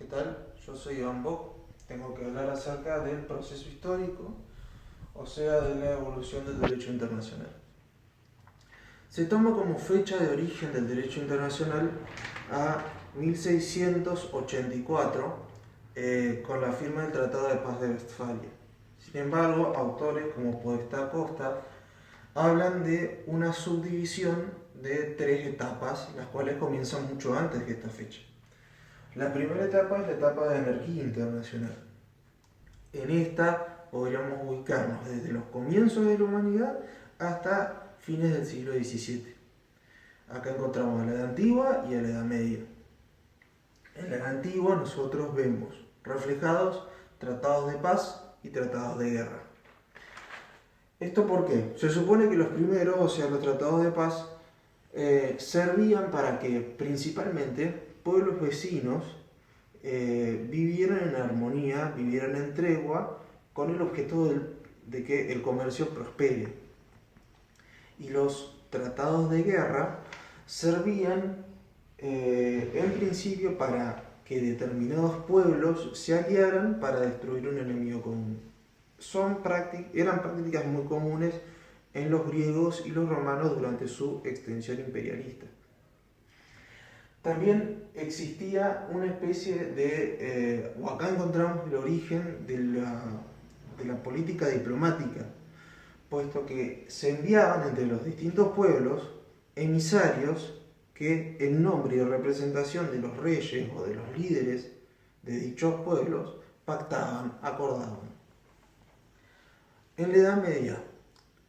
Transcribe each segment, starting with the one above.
¿Qué tal? Yo soy Iván Bock. Tengo que hablar acerca del proceso histórico, o sea, de la evolución del derecho internacional. Se toma como fecha de origen del derecho internacional a 1684, con la firma del Tratado de Paz de Westfalia. Sin embargo, autores como Podestá Costa hablan de una subdivisión de tres etapas, las cuales comienzan mucho antes de esta fecha. La primera etapa es la etapa de anarquía internacional. En esta podríamos ubicarnos desde los comienzos de la humanidad hasta fines del siglo XVII. Acá encontramos a la Edad Antigua y a la Edad Media. En la Edad Antigua nosotros vemos reflejados tratados de paz y tratados de guerra. ¿Esto por qué? Se supone que los primeros, o sea, los tratados de paz, servían para que principalmente pueblos vecinos vivieran en armonía, vivieran en tregua, con el objeto de que el comercio prospere. Y los tratados de guerra servían en principio para que determinados pueblos se aliaran para destruir un enemigo común. Eran prácticas muy comunes en los griegos y los romanos durante su extensión imperialista. También existía una especie de, o acá encontramos el origen de la política diplomática, puesto que se enviaban entre los distintos pueblos emisarios que en nombre y representación de los reyes o de los líderes de dichos pueblos pactaban, acordaban. En la Edad Media,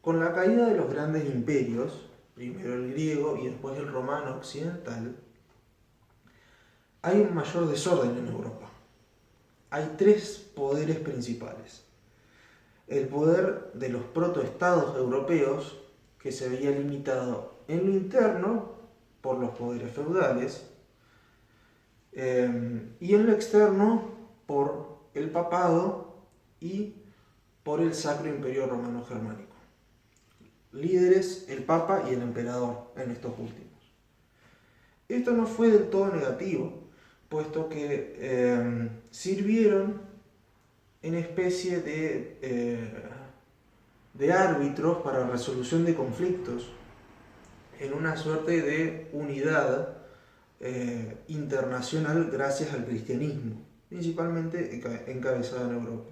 con la caída de los grandes imperios, primero el griego y después el romano occidental, hay un mayor desorden en Europa. Hay tres poderes principales. El poder de los protoestados europeos, que se veía limitado en lo interno por los poderes feudales, y en lo externo por el papado y por el Sacro Imperio Romano Germánico. Líderes, el Papa y el Emperador en estos últimos. Esto no fue del todo negativo, puesto que sirvieron en especie de árbitros para resolución de conflictos, en una suerte de unidad internacional gracias al cristianismo, principalmente encabezado en Europa,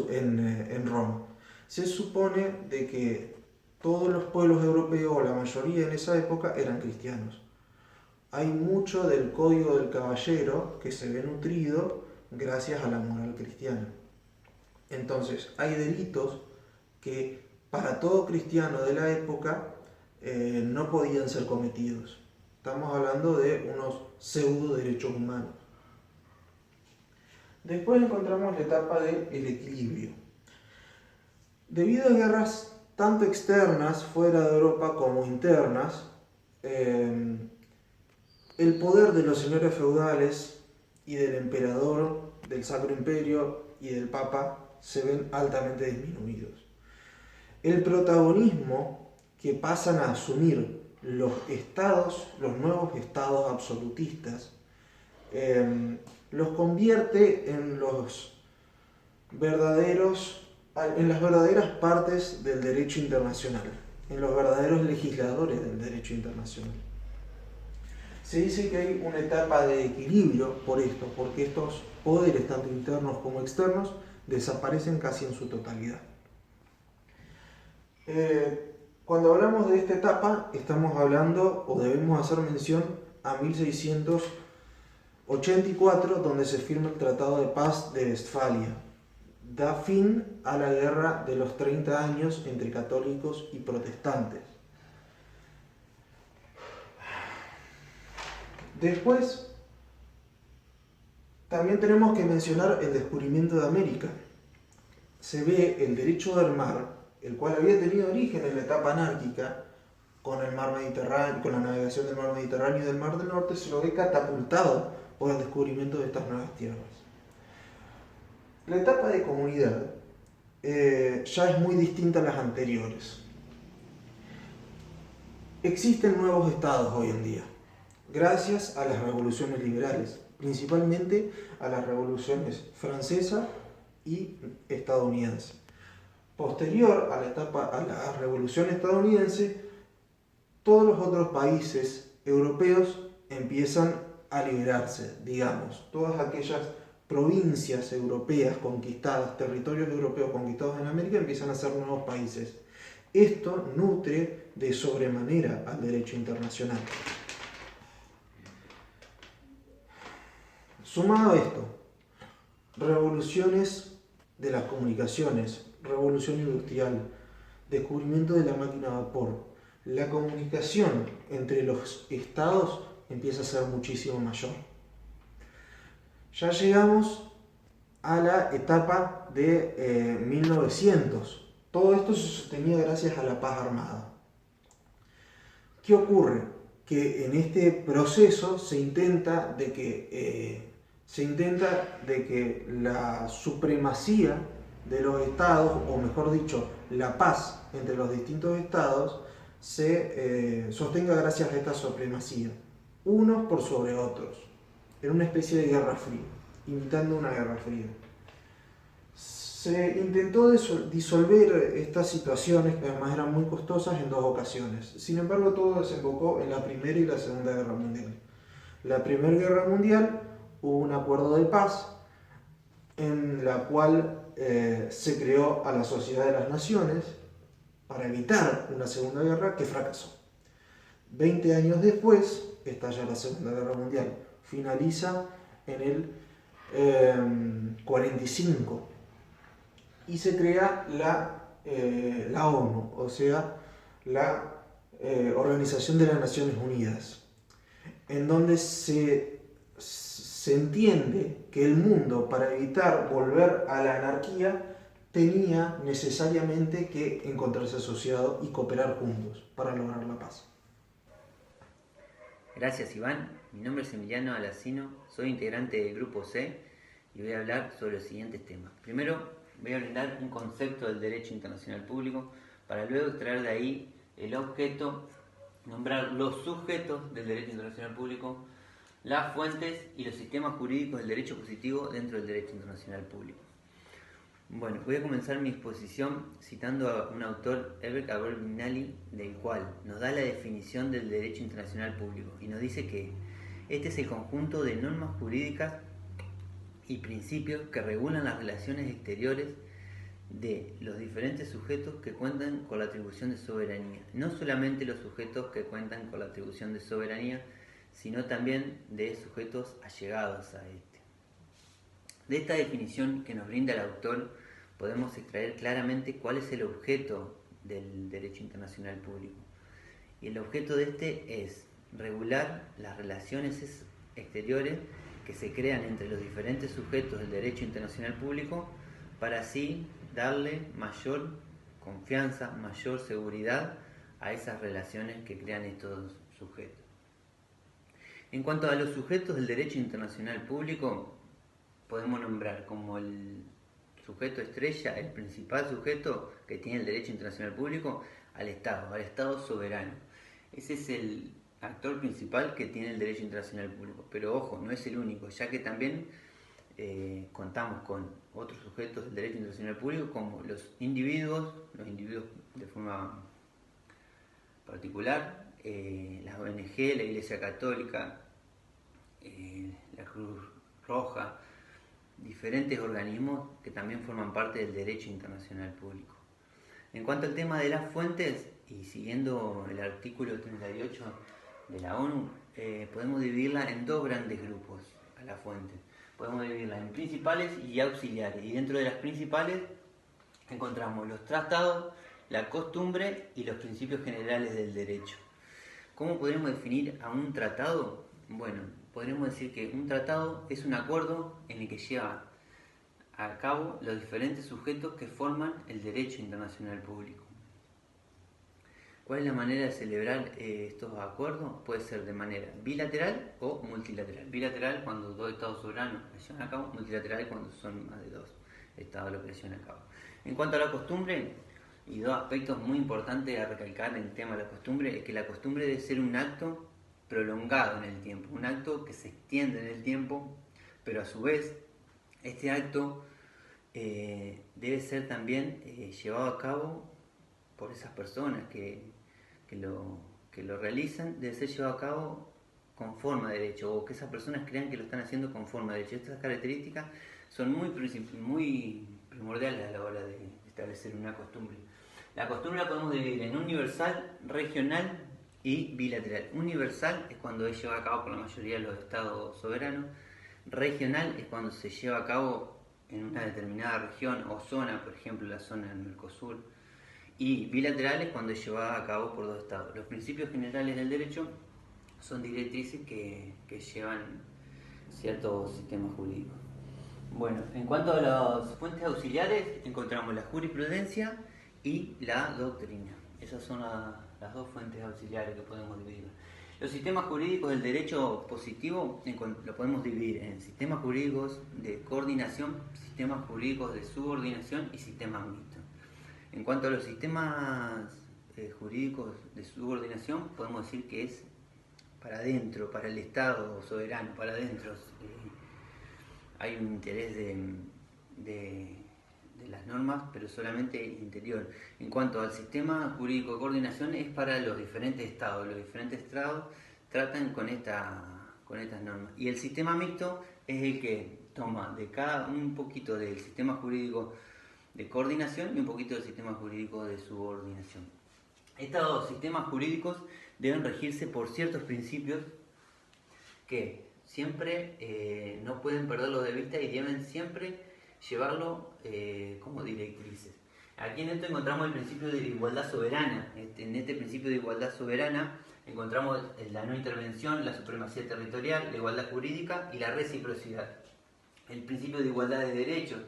en Roma. Se supone de que todos los pueblos europeos, o la mayoría en esa época, eran cristianos. Hay mucho del código del caballero que se ve nutrido gracias a la moral cristiana. Entonces, hay delitos que para todo cristiano de la época no podían ser cometidos. Estamos hablando de unos pseudo derechos humanos. Después encontramos la etapa del equilibrio. Debido a guerras tanto externas fuera de Europa como internas, el poder de los señores feudales y del emperador, del Sacro Imperio y del Papa se ven altamente disminuidos. El protagonismo que pasan a asumir los nuevos estados absolutistas, los convierte en las verdaderas partes del derecho internacional, en los verdaderos legisladores del derecho internacional. Se dice que hay una etapa de equilibrio por esto, porque estos poderes, tanto internos como externos, desaparecen casi en su totalidad. Cuando hablamos de esta etapa, estamos hablando, o debemos hacer mención, a 1684, donde se firma el Tratado de Paz de Westfalia. Da fin a la guerra de los 30 años entre católicos y protestantes. Después, también tenemos que mencionar el descubrimiento de América. Se ve el derecho del mar, el cual había tenido origen en la etapa anárquica, con el mar Mediterráneo, con la navegación del mar Mediterráneo y del mar del Norte, se lo ve catapultado por el descubrimiento de estas nuevas tierras. La etapa de comunidad ya es muy distinta a las anteriores. Existen nuevos estados hoy en día, gracias a las revoluciones liberales, principalmente a las revoluciones francesa y estadounidense. Posterior a la revolución estadounidense, todos los otros países europeos empiezan a liberarse, digamos, todas aquellas provincias europeas conquistadas, territorios europeos conquistados en América empiezan a ser nuevos países. Esto nutre de sobremanera al derecho internacional. Sumado a esto, revoluciones de las comunicaciones, revolución industrial, descubrimiento de la máquina a vapor, la comunicación entre los estados empieza a ser muchísimo mayor. Ya llegamos a la etapa de 1900. Todo esto se sostenía gracias a la paz armada. ¿Qué ocurre? Que en este proceso se intenta de que la supremacía de los estados, o mejor dicho, la paz entre los distintos estados, se sostenga gracias a esta supremacía, unos por sobre otros, en una especie de guerra fría, imitando una guerra fría. Se intentó disolver estas situaciones, que además eran muy costosas, en 2 ocasiones. Sin embargo, todo desembocó en la Primera y la Segunda Guerra Mundial. La Primera Guerra Mundial hubo un acuerdo de paz en la cual se creó a la Sociedad de las Naciones para evitar una Segunda Guerra que fracasó. 20 años después estalla la Segunda Guerra Mundial. Finaliza en el 45 y se crea la ONU, o sea, la Organización de las Naciones Unidas, en donde se entiende que el mundo, para evitar volver a la anarquía, tenía necesariamente que encontrarse asociado y cooperar juntos para lograr la paz. Gracias, Iván. Mi nombre es Emiliano Alacino, soy integrante del Grupo C y voy a hablar sobre los siguientes temas. Primero, voy a brindar un concepto del derecho internacional público para luego extraer de ahí el objeto, nombrar los sujetos del derecho internacional público, las fuentes y los sistemas jurídicos del derecho positivo dentro del derecho internacional público. Bueno, voy a comenzar mi exposición citando a un autor, Herbert Abergrinali, del cual nos da la definición del derecho internacional público y nos dice que este es el conjunto de normas jurídicas y principios que regulan las relaciones exteriores de los diferentes sujetos que cuentan con la atribución de soberanía. No solamente los sujetos que cuentan con la atribución de soberanía, sino también de sujetos allegados a este. De esta definición que nos brinda el autor, podemos extraer claramente cuál es el objeto del derecho internacional público. Y el objeto de este es regular las relaciones exteriores que se crean entre los diferentes sujetos del derecho internacional público para así darle mayor confianza, mayor seguridad a esas relaciones que crean estos sujetos. En cuanto a los sujetos del derecho internacional público, podemos nombrar como el sujeto estrella, el principal sujeto que tiene el derecho internacional público, al Estado soberano. Ese es el actor principal que tiene el derecho internacional público. Pero ojo, no es el único, ya que también contamos con otros sujetos del derecho internacional público como los individuos de forma particular, las ONG, la Iglesia Católica, la Cruz Roja, diferentes organismos que también forman parte del derecho internacional público. En cuanto al tema de las fuentes, y siguiendo el artículo 38 de la ONU, podemos dividirla en 2 grandes grupos a la fuente. Podemos dividirlas en principales y auxiliares. Y dentro de las principales encontramos los tratados, la costumbre y los principios generales del derecho. ¿Cómo podemos definir a un tratado? Bueno, podríamos decir que un tratado es un acuerdo en el que lleva a cabo los diferentes sujetos que forman el derecho internacional público. ¿Cuál es la manera de celebrar estos acuerdos? Puede ser de manera bilateral o multilateral. Bilateral cuando 2 estados soberanos lo llevan a cabo, multilateral cuando son más de 2 estados lo que llevan a cabo. En cuanto a la costumbre, y 2 aspectos muy importantes a recalcar en el tema de la costumbre, es que la costumbre debe ser un acto prolongado en el tiempo, un acto que se extiende en el tiempo, pero a su vez este acto debe ser también llevado a cabo por esas personas que lo realizan, debe ser llevado a cabo conforme a derecho, o que esas personas crean que lo están haciendo conforme a derecho. Estas características son muy primordiales a la hora de establecer una costumbre. La costumbre la podemos dividir en universal, regional y bilateral. Universal es cuando es llevada a cabo por la mayoría de los estados soberanos. Regional es cuando se lleva a cabo en una determinada región o zona, por ejemplo la zona del Mercosur. Y bilateral es cuando es llevada a cabo por dos estados. Los principios generales del derecho son directrices que llevan ciertos sistemas jurídicos. Bueno, en cuanto a las fuentes auxiliares, encontramos la jurisprudencia y la doctrina. Esas son las dos fuentes auxiliares que podemos dividir. Los sistemas jurídicos del derecho positivo lo podemos dividir en sistemas jurídicos de coordinación, sistemas jurídicos de subordinación y sistemas mixtos. En cuanto a los sistemas jurídicos de subordinación, podemos decir que es para adentro, para el Estado soberano, para adentro. Hay un interés de las normas, pero solamente interior. En cuanto al sistema jurídico de coordinación, es para los diferentes estados. Los diferentes estados tratan con estas normas. Y el sistema mixto es el que toma de cada un poquito del sistema jurídico de coordinación y un poquito del sistema jurídico de subordinación. Estos sistemas jurídicos deben regirse por ciertos principios que siempre no pueden perderlos de vista y deben siempre llevarlo como directrices. Aquí en esto encontramos el principio de igualdad soberana. En este principio de igualdad soberana encontramos la no intervención, la supremacía territorial, la igualdad jurídica y la reciprocidad. El principio de igualdad de derechos,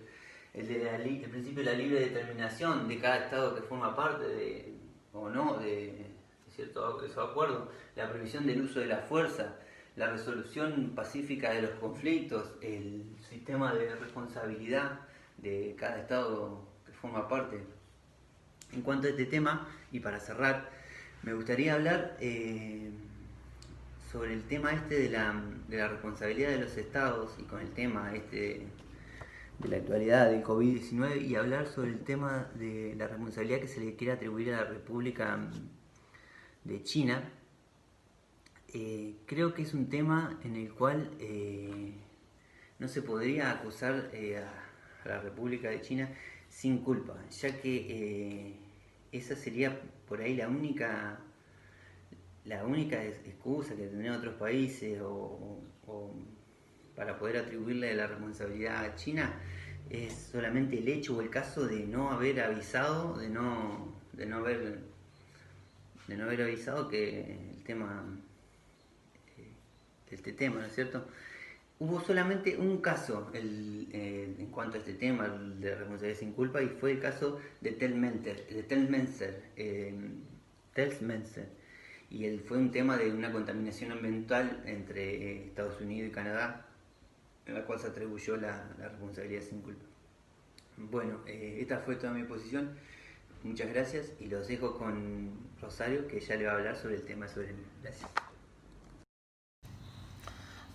el principio de la libre determinación de cada Estado que forma parte de cierto acuerdo, la prohibición del uso de la fuerza, la resolución pacífica de los conflictos, el sistema de responsabilidad de cada Estado que forma parte. En cuanto a este tema, y para cerrar, me gustaría hablar sobre el tema de la responsabilidad de los Estados y con el tema de la actualidad del COVID-19 y hablar sobre el tema de la responsabilidad que se le quiere atribuir a la República de China. Creo que es un tema en el cual no se podría acusar a la República de China sin culpa, ya que esa sería por ahí la única excusa que tendrían otros países o para poder atribuirle la responsabilidad a China es solamente el hecho o el caso de no haber avisado, de no haber avisado que el tema este tema, ¿no es cierto? Hubo solamente un caso en cuanto a este tema de responsabilidad sin culpa y fue el caso de Telmenser. Y fue un tema de una contaminación ambiental entre Estados Unidos y Canadá, en la cual se atribuyó la responsabilidad sin culpa. Bueno, esta fue toda mi posición. Muchas gracias y los dejo con Rosario, que ella le va a hablar sobre el tema de soberanía. Gracias.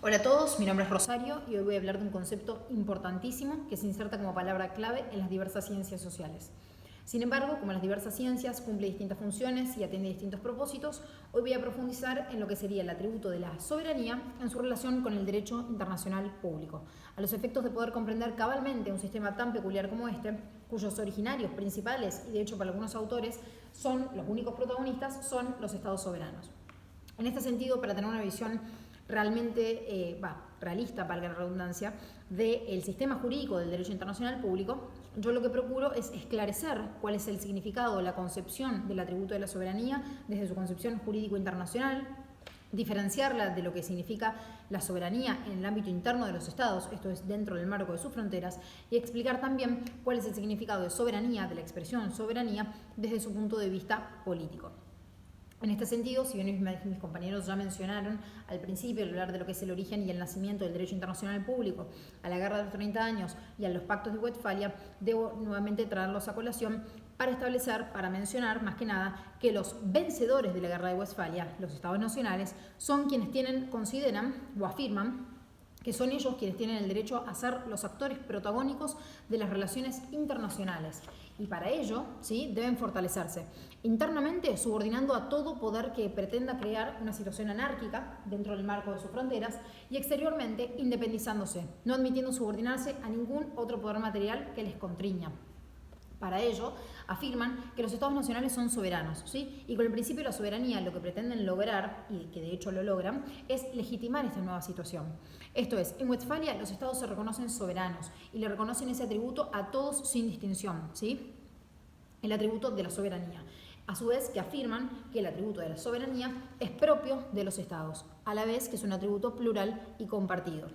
Hola a todos, mi nombre es Rosario y hoy voy a hablar de un concepto importantísimo que se inserta como palabra clave en las diversas ciencias sociales. Sin embargo, como las diversas ciencias cumple distintas funciones y atiende distintos propósitos, hoy voy a profundizar en lo que sería el atributo de la soberanía en su relación con el derecho internacional público, a los efectos de poder comprender cabalmente un sistema tan peculiar como este, cuyos originarios principales, y de hecho para algunos autores son los únicos protagonistas, son los estados soberanos. En este sentido, para tener una visión realmente realista, valga la redundancia, del sistema jurídico del derecho internacional público, yo lo que procuro es esclarecer cuál es el significado, la concepción del atributo de la soberanía desde su concepción jurídico internacional, diferenciarla de lo que significa la soberanía en el ámbito interno de los estados, esto es dentro del marco de sus fronteras, y explicar también cuál es el significado de soberanía, de la expresión soberanía, desde su punto de vista político. En este sentido, si bien mis compañeros ya mencionaron al principio al hablar de lo que es el origen y el nacimiento del derecho internacional público, a la Guerra de los 30 años y a los pactos de Westfalia, debo nuevamente traerlos a colación para mencionar más que nada que los vencedores de la Guerra de Westfalia, los estados nacionales, son quienes consideran o afirman que son ellos quienes tienen el derecho a ser los actores protagónicos de las relaciones internacionales. Y para ello, ¿sí?, deben fortalecerse internamente, subordinando a todo poder que pretenda crear una situación anárquica dentro del marco de sus fronteras, y exteriormente independizándose, no admitiendo subordinarse a ningún otro poder material que les contriña. Para ello, afirman que los estados nacionales son soberanos, ¿sí? Y con el principio de la soberanía lo que pretenden lograr, y que de hecho lo logran, es legitimar esta nueva situación. Esto es, en Westfalia los estados se reconocen soberanos y le reconocen ese atributo a todos sin distinción, ¿sí? El atributo de la soberanía. A su vez que afirman que el atributo de la soberanía es propio de los estados, a la vez que es un atributo plural y compartido.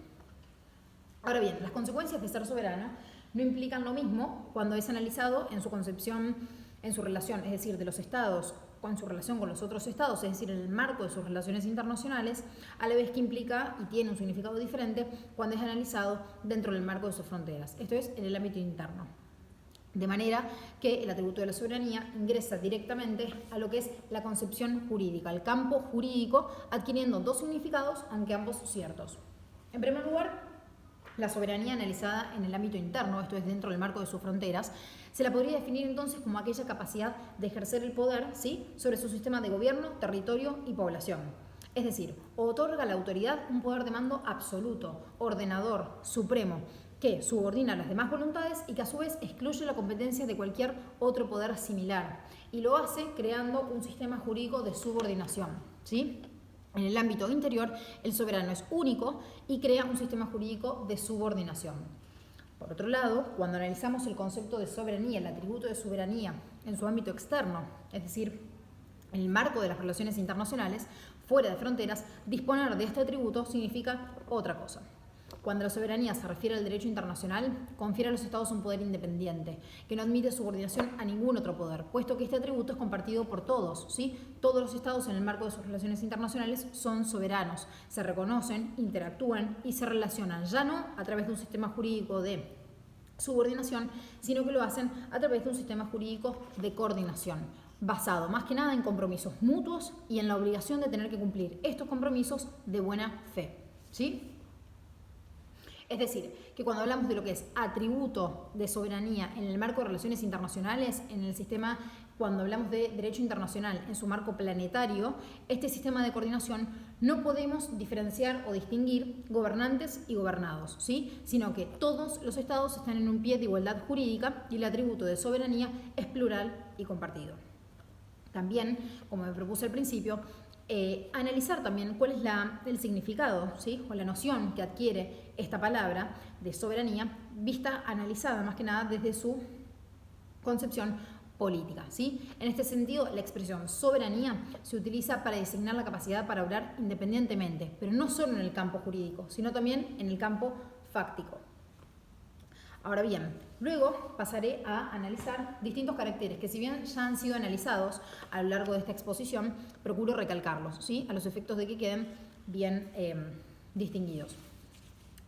Ahora bien, las consecuencias de ser soberano no implican lo mismo cuando es analizado en su concepción, en su relación, es decir, de los estados, o en su relación con los otros estados, es decir, en el marco de sus relaciones internacionales, a la vez que implica y tiene un significado diferente cuando es analizado dentro del marco de sus fronteras, esto es, en el ámbito interno. De manera que el atributo de la soberanía ingresa directamente a lo que es la concepción jurídica, al campo jurídico, adquiriendo dos significados, aunque ambos ciertos. En primer lugar, la soberanía analizada en el ámbito interno, esto es dentro del marco de sus fronteras, se la podría definir entonces como aquella capacidad de ejercer el poder, ¿sí?, sobre su sistema de gobierno, territorio y población. Es decir, otorga a la autoridad un poder de mando absoluto, ordenador, supremo, que subordina las demás voluntades y que a su vez excluye la competencia de cualquier otro poder similar. Y lo hace creando un sistema jurídico de subordinación, ¿sí? En el ámbito interior, el soberano es único y crea un sistema jurídico de subordinación. Por otro lado, cuando analizamos el concepto de soberanía, el atributo de soberanía en su ámbito externo, es decir, en el marco de las relaciones internacionales, fuera de fronteras, disponer de este atributo significa otra cosa. Cuando la soberanía se refiere al derecho internacional, confiere a los estados un poder independiente, que no admite subordinación a ningún otro poder, puesto que este atributo es compartido por todos, ¿sí? Todos los estados en el marco de sus relaciones internacionales son soberanos, se reconocen, interactúan y se relacionan, ya no a través de un sistema jurídico de subordinación, sino que lo hacen a través de un sistema jurídico de coordinación, basado más que nada en compromisos mutuos y en la obligación de tener que cumplir estos compromisos de buena fe, ¿sí? Es decir, que cuando hablamos de lo que es atributo de soberanía en el marco de relaciones internacionales, en el sistema, cuando hablamos de derecho internacional en su marco planetario, este sistema de coordinación no podemos diferenciar o distinguir gobernantes y gobernados, ¿sí?, sino que todos los estados están en un pie de igualdad jurídica y el atributo de soberanía es plural y compartido. También, como me propuse al principio, analizar también cuál es el significado, ¿sí?, o la noción que adquiere esta palabra de soberanía, analizada más que nada desde su concepción política, ¿sí? En este sentido, la expresión soberanía se utiliza para designar la capacidad para obrar independientemente, pero no solo en el campo jurídico, sino también en el campo fáctico. Ahora bien, luego pasaré a analizar distintos caracteres que, si bien ya han sido analizados a lo largo de esta exposición, procuro recalcarlos, ¿sí?, a los efectos de que queden bien distinguidos.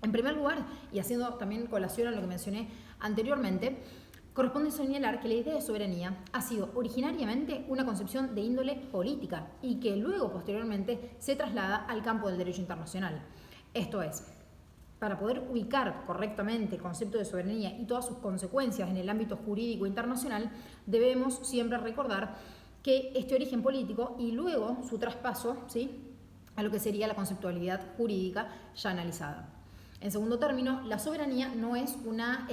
En primer lugar, y haciendo también colación a lo que mencioné anteriormente, corresponde señalar que la idea de soberanía ha sido originariamente una concepción de índole política y que luego, posteriormente, se traslada al campo del derecho internacional. Esto es, para poder ubicar correctamente el concepto de soberanía y todas sus consecuencias en el ámbito jurídico internacional, debemos siempre recordar que este origen político y luego su traspaso, ¿sí?, a lo que sería la conceptualidad jurídica ya analizada. En segundo término, la soberanía no es una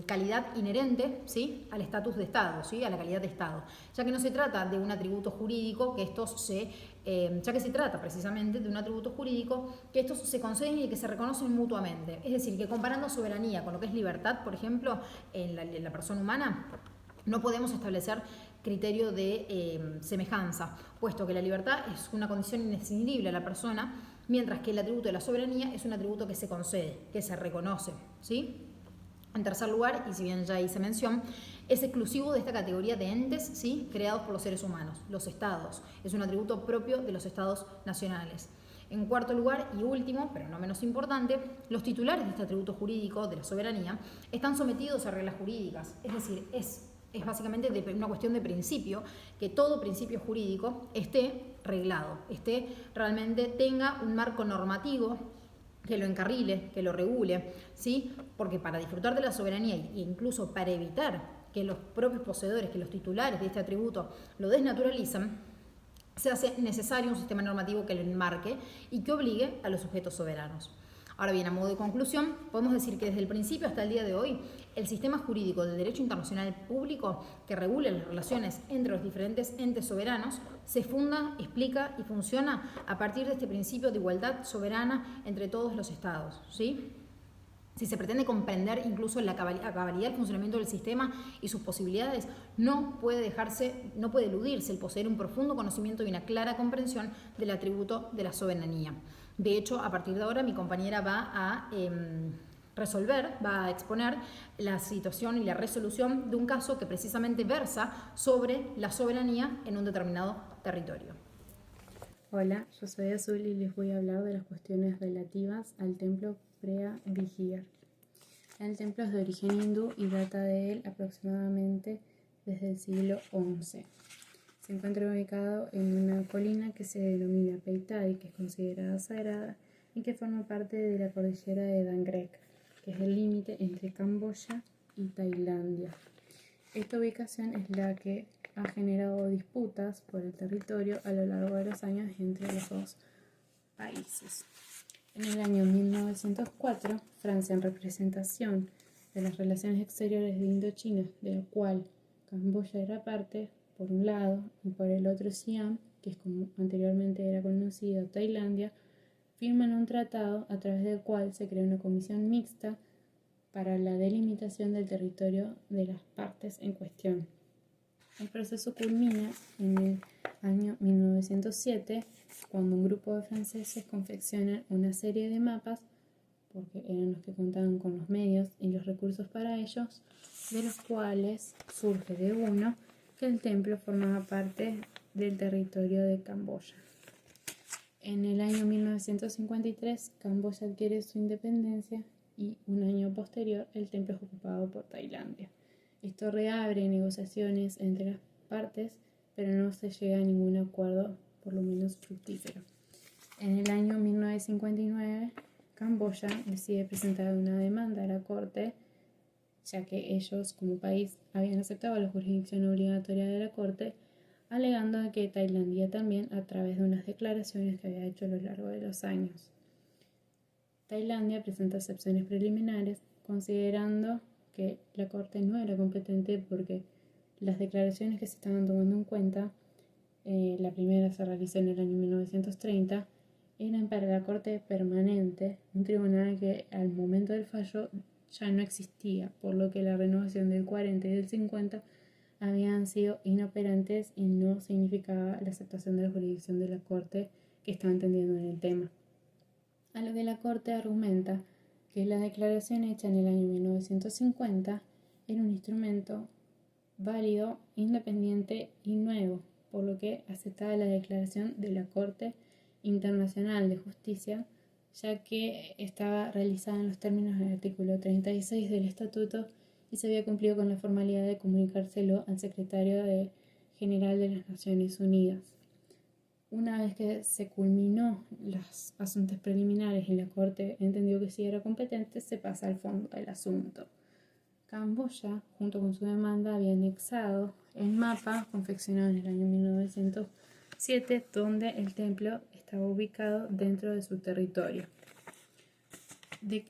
calidad inherente, ¿sí?, al estatus de Estado, ¿sí?, a la calidad de Estado, ya que no se trata de un atributo jurídico que ya que se trata precisamente de un atributo jurídico que estos se conceden y que se reconocen mutuamente. Es decir, que comparando soberanía con lo que es libertad, por ejemplo, en la persona humana, no podemos establecer criterio de semejanza, puesto que la libertad es una condición imprescindible a la persona, mientras que el atributo de la soberanía es un atributo que se concede, que se reconoce, ¿sí? En tercer lugar, y si bien ya hice mención, es exclusivo de esta categoría de entes, ¿sí?, creados por los seres humanos, los estados. Es un atributo propio de los estados nacionales. En cuarto lugar y último, pero no menos importante, los titulares de este atributo jurídico de la soberanía están sometidos a reglas jurídicas, es decir, es es básicamente una cuestión de principio, que todo principio jurídico esté reglado, realmente tenga un marco normativo que lo encarrile, que lo regule, ¿sí? Porque para disfrutar de la soberanía e incluso para evitar que los propios poseedores, que los titulares de este atributo lo desnaturalizan, se hace necesario un sistema normativo que lo enmarque y que obligue a los sujetos soberanos. Ahora bien, a modo de conclusión, podemos decir que desde el principio hasta el día de hoy, el sistema jurídico del derecho internacional público que regula las relaciones entre los diferentes entes soberanos se funda, explica y funciona a partir de este principio de igualdad soberana entre todos los estados, ¿sí? Si se pretende comprender incluso la cabalidad del funcionamiento del sistema y sus posibilidades, no puede eludirse el poseer un profundo conocimiento y una clara comprensión del atributo de la soberanía. De hecho, a partir de ahora mi compañera va a va a exponer la situación y la resolución de un caso que precisamente versa sobre la soberanía en un determinado territorio. Hola, yo soy Azul y les voy a hablar de las cuestiones relativas al templo Preah Vihear. El templo es de origen hindú y data de él aproximadamente desde el siglo XI. Se encuentra ubicado en una colina que se denomina Peitai, que es considerada sagrada y que forma parte de la cordillera de Dangrek, que es el límite entre Camboya y Tailandia. Esta ubicación es la que ha generado disputas por el territorio a lo largo de los años entre los dos países. En el año 1904, Francia, en representación de las relaciones exteriores de Indochina, de la cual Camboya era parte, por un lado, y por el otro Siam, que es como anteriormente era conocido Tailandia, firman un tratado a través del cual se crea una comisión mixta para la delimitación del territorio de las partes en cuestión. El proceso culmina en el año 1907, cuando un grupo de franceses confeccionan una serie de mapas, porque eran los que contaban con los medios y los recursos para ellos, de los cuales surge de uno que el templo formaba parte del territorio de Camboya. En el año 1953, Camboya adquiere su independencia y un año posterior el templo es ocupado por Tailandia. Esto reabre negociaciones entre las partes, pero no se llega a ningún acuerdo, por lo menos fructífero. En el año 1959, Camboya decide presentar una demanda a la Corte, ya que ellos, como país, habían aceptado la jurisdicción obligatoria de la Corte, alegando que Tailandia también, a través de unas declaraciones que había hecho a lo largo de los años. Tailandia presenta excepciones preliminares, considerando que la Corte no era competente porque las declaraciones que se estaban tomando en cuenta, la primera se realizó en el año 1930, eran para la Corte Permanente, un tribunal que al momento del fallo ya no existía, por lo que la renovación del 40 y del 50 habían sido inoperantes y no significaba la aceptación de la jurisdicción de la Corte que estaba entendiendo en el tema. A lo que la Corte argumenta que la declaración hecha en el año 1950 era un instrumento válido, independiente y nuevo, por lo que aceptaba la declaración de la Corte Internacional de Justicia, ya que estaba realizada en los términos del artículo 36 del Estatuto y se había cumplido con la formalidad de comunicárselo al secretario general de las Naciones Unidas. Una vez que se culminó los asuntos preliminares y la Corte entendió que sí era competente, se pasa al fondo del asunto. Camboya, junto con su demanda, había anexado el mapa confeccionado en el año 1907, donde el templo estaba ubicado dentro de su territorio.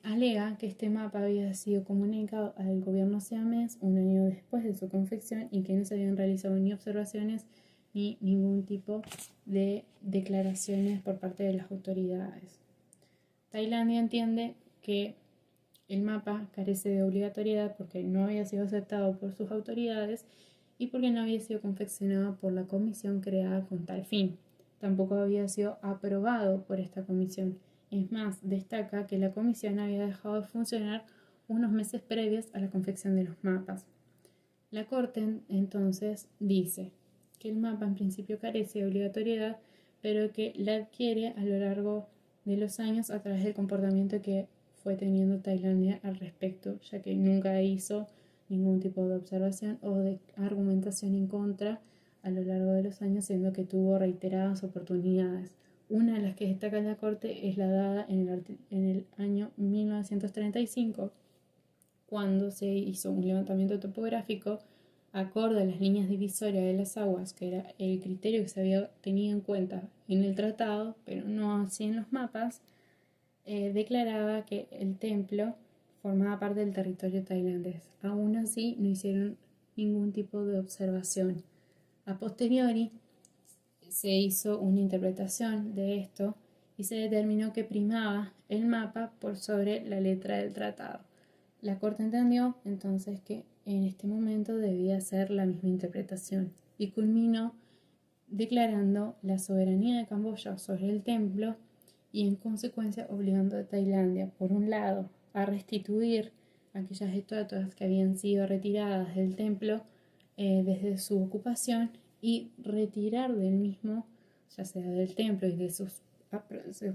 Alega que este mapa había sido comunicado al gobierno siamés un año después de su confección y que no se habían realizado ni observaciones ni ningún tipo de declaraciones por parte de las autoridades. Tailandia entiende que el mapa carece de obligatoriedad porque no había sido aceptado por sus autoridades y porque no había sido confeccionado por la comisión creada con tal fin. Tampoco había sido aprobado por esta comisión. Es más, destaca que la comisión había dejado de funcionar unos meses previos a la confección de los mapas. La Corte entonces dice que el mapa en principio carece de obligatoriedad, pero que la adquiere a lo largo de los años a través del comportamiento que fue teniendo Tailandia al respecto, ya que nunca hizo ningún tipo de observación o de argumentación en contra a lo largo de los años, siendo que tuvo reiteradas oportunidades. Una de las que destaca en la Corte es la dada en el año 1935, cuando se hizo un levantamiento topográfico acorde a las líneas divisorias de las aguas, que era el criterio que se había tenido en cuenta en el tratado, pero no así en los mapas. Declaraba que el templo formaba parte del territorio tailandés. Aún así, no hicieron ningún tipo de observación. A posteriori, se hizo una interpretación de esto y se determinó que primaba el mapa por sobre la letra del tratado. La Corte entendió entonces que en este momento debía ser la misma interpretación y culminó declarando la soberanía de Camboya sobre el templo y en consecuencia obligando a Tailandia, por un lado, a restituir aquellas estatuas que habían sido retiradas del templo desde su ocupación y retirar del mismo, ya sea del templo y de sus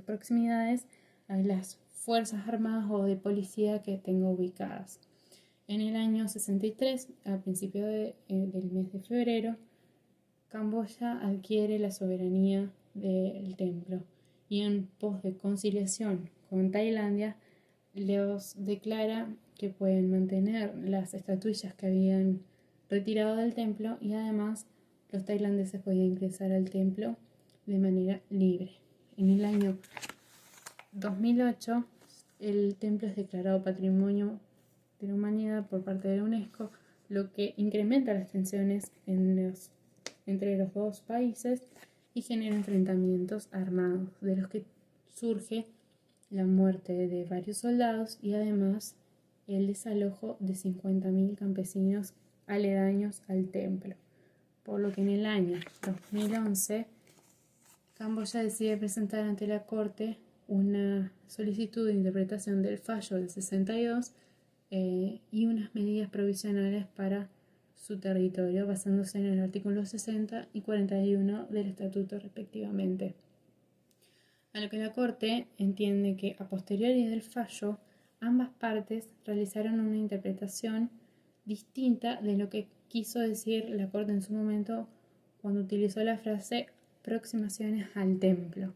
proximidades, a las fuerzas armadas o de policía que tenga ubicadas. En el año 63, a principios del mes de febrero, Camboya adquiere la soberanía del templo y en pos de conciliación con Tailandia les declara que pueden mantener las estatuillas que habían retirado del templo y además los tailandeses podían ingresar al templo de manera libre. En el año 2008 el templo es declarado Patrimonio de la Humanidad por parte de la UNESCO, lo que incrementa las tensiones entre los dos países y genera enfrentamientos armados, de los que surge la muerte de varios soldados y además el desalojo de 50.000 campesinos aledaños al templo. Por lo que en el año 2011 Camboya decide presentar ante la Corte una solicitud de interpretación del fallo del 62 y unas medidas provisionales para su territorio, basándose en el artículo 60 y 41 del estatuto respectivamente. A lo que la Corte entiende que a posteriori del fallo, ambas partes realizaron una interpretación distinta de lo que quiso decir la Corte en su momento cuando utilizó la frase aproximaciones al templo.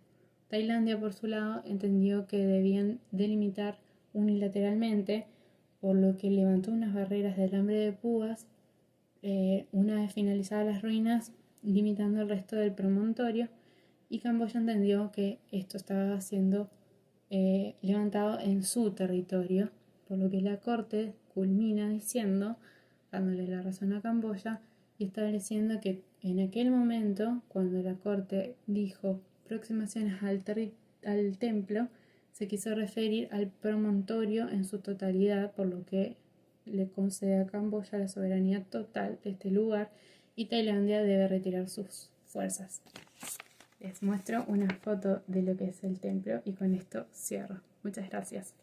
Tailandia, por su lado, entendió que debían delimitar unilateralmente, por lo que levantó unas barreras de alambre de púas una vez finalizadas las ruinas, limitando el resto del promontorio, y Camboya entendió que esto estaba siendo levantado en su territorio, por lo que la Corte culmina diciendo, dándole la razón a Camboya y estableciendo que en aquel momento, cuando la Corte dijo aproximaciones al templo, se quiso referir al promontorio en su totalidad, por lo que le concede a Camboya la soberanía total de este lugar y Tailandia debe retirar sus fuerzas. Les muestro una foto de lo que es el templo y con esto cierro. Muchas gracias.